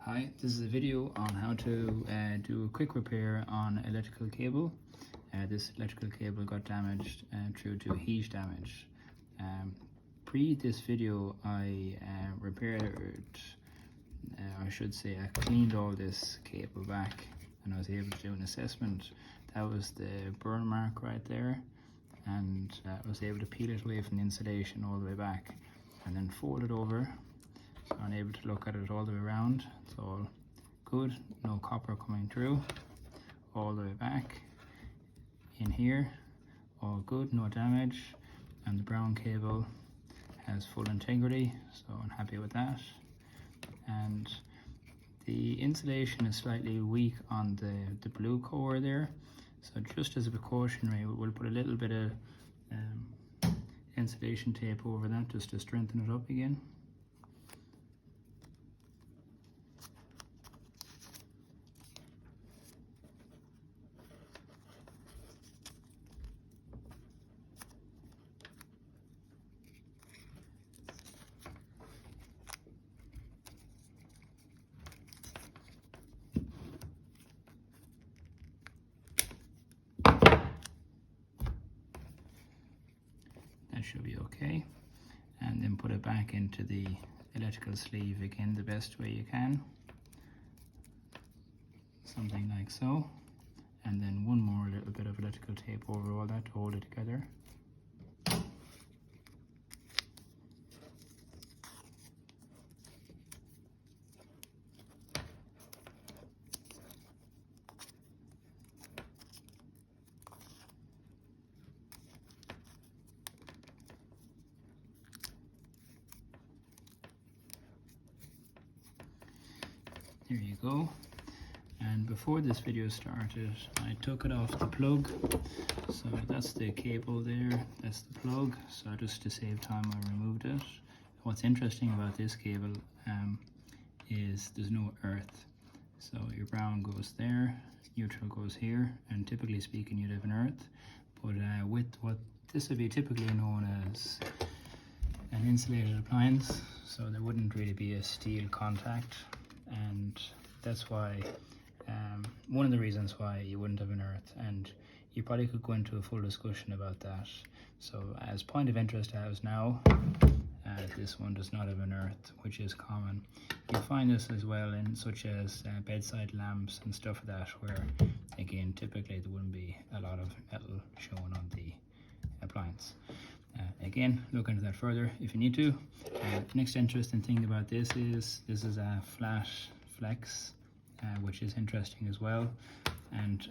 Hi, this is a video on how to do a quick repair on electrical cable. This electrical cable got damaged due to heat damage. Pre this video I repaired, I should say I cleaned all this cable back and I was able to do an assessment. That was the burn mark right there, and I was able to peel it away from the insulation all the way back and then fold it over. So I'm able to look at it all the way around. It's all good, no copper coming through. All the way back in here, all good, no damage, and the brown cable has full integrity, so I'm happy with that. And the insulation is slightly weak on the blue core there, so just as a precautionary, we'll put a little bit of insulation tape over that just to strengthen it up again. That should be okay, and then put it back into the electrical sleeve again the best way you can, something like so, and then one more little bit of electrical tape over all that to hold it together. There you go. And before this video started, I took it off the plug. So that's the cable there, that's the plug. So just to save time, I removed it. What's interesting about this cable is there's no earth. So your brown goes there, neutral goes here, and typically speaking you'd have an earth. But with what this would be typically known as an insulated appliance, so there wouldn't really be a steel contact. And that's why one of the reasons why you wouldn't have an earth, and you probably could go into a full discussion about that. So as point of interest as now, this one does not have an earth, which is common. You'll find this as well in such as bedside lamps and stuff like that, where again typically there wouldn't be a lot of metal shown on the appliance. Again, look into that further if you need to. Next interesting thing about this is a flat flex, which is interesting as well. And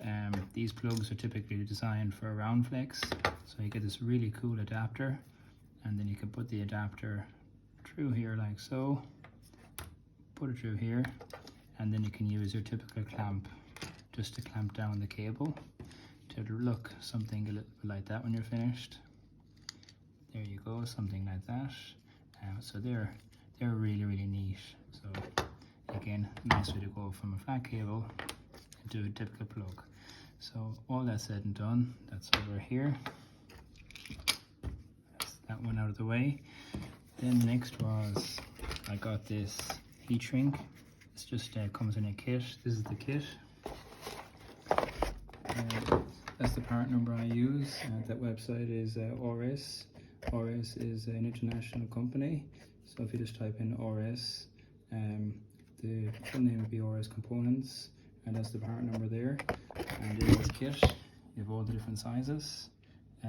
these plugs are typically designed for a round flex, so you get this really cool adapter, and then you can put the adapter through here like so, put it through here, and then you can use your typical clamp just to clamp down the cable to look something a little bit like that when you're finished. There you go, something like that. So they're really neat. So again, nice way to go from a flat cable into a typical plug. So all that said and done, that's over here. That's that one out of the way. Then next was I got this heat shrink. It's just comes in a kit. This is the kit. That's the part number I use. That website is RS. RS is an international company, so if you just type in RS, the full name would be RS Components, and that's the part number there. And there's the kit. You have all the different sizes,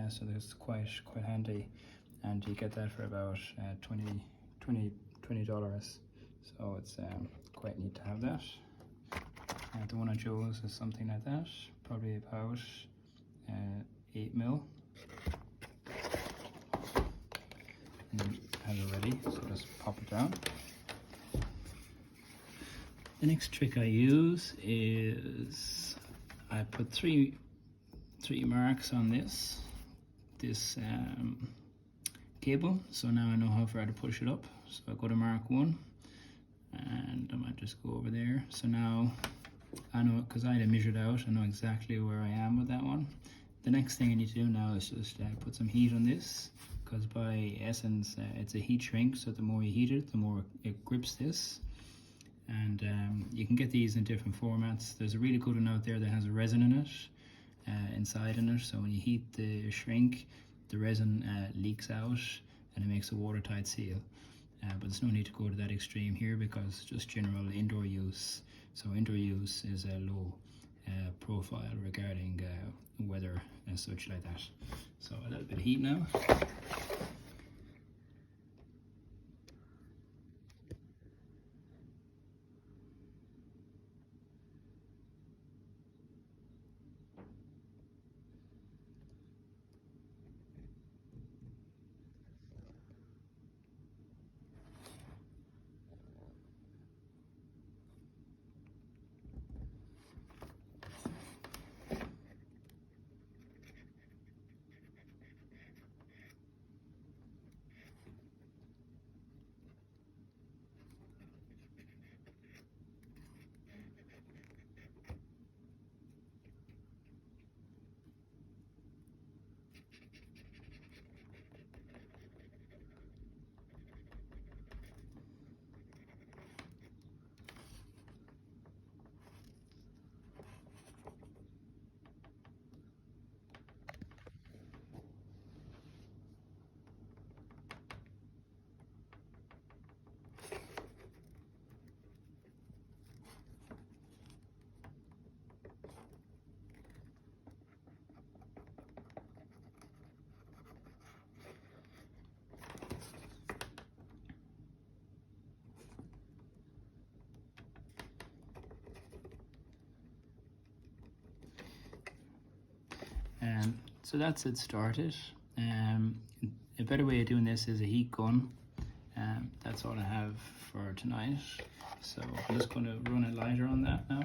so that's quite handy, and you get that for about $20. So it's quite neat to have that. The one I chose is something like that, probably about 8 mil. And have it ready, so just pop it down. The next trick I use is I put three marks on this cable, so now I know how far to push it up. So I go to mark 1, and I might just go over there. So now I know, because I had it measured out, I know exactly where I am with that one. The next thing I need to do now is just put some heat on this, because by essence it's a heat shrink, so the more you heat it, the more it grips this. And You can get these in different formats. There's a really good one out there that has a resin in it, inside in it, so when you heat the shrink, the resin leaks out and it makes a watertight seal. But there's no need to go to that extreme here because just general indoor use. So indoor use is a low profile regarding weather and such like that. So a little bit of heat now. So that's it started. A better way of doing this is a heat gun. That's all I have for tonight. So I'm just going to run a lighter on that now.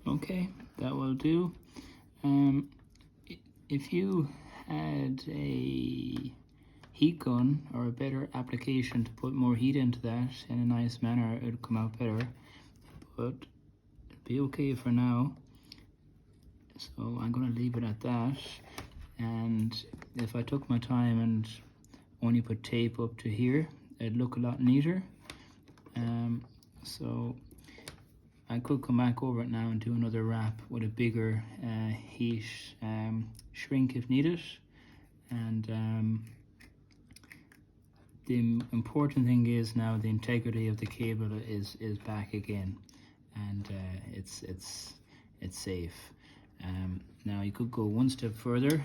Okay, that will do. If you had a heat gun or a better application to put more heat into that in a nice manner, it would come out better, but it'd be okay for now. So I'm going to leave it at that, and if I took my time and only put tape up to here, it'd look a lot neater. So I could come back over it now and do another wrap with a bigger heat shrink if needed. And the important thing is now the integrity of the cable is back again, and it's safe. Now you could go one step further.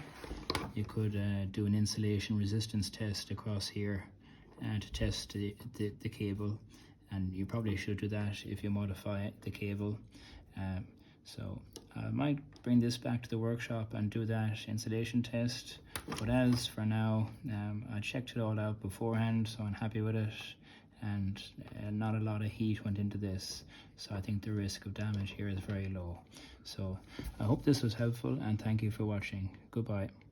You could do an insulation resistance test across here to test the cable, and you probably should do that if you modify the cable. So I might bring this back to the workshop and do that insulation test, but as for now, I checked it all out beforehand, so I'm happy with it, and not a lot of heat went into this, so I think the risk of damage here is very low. So I hope this was helpful, and thank you for watching. Goodbye.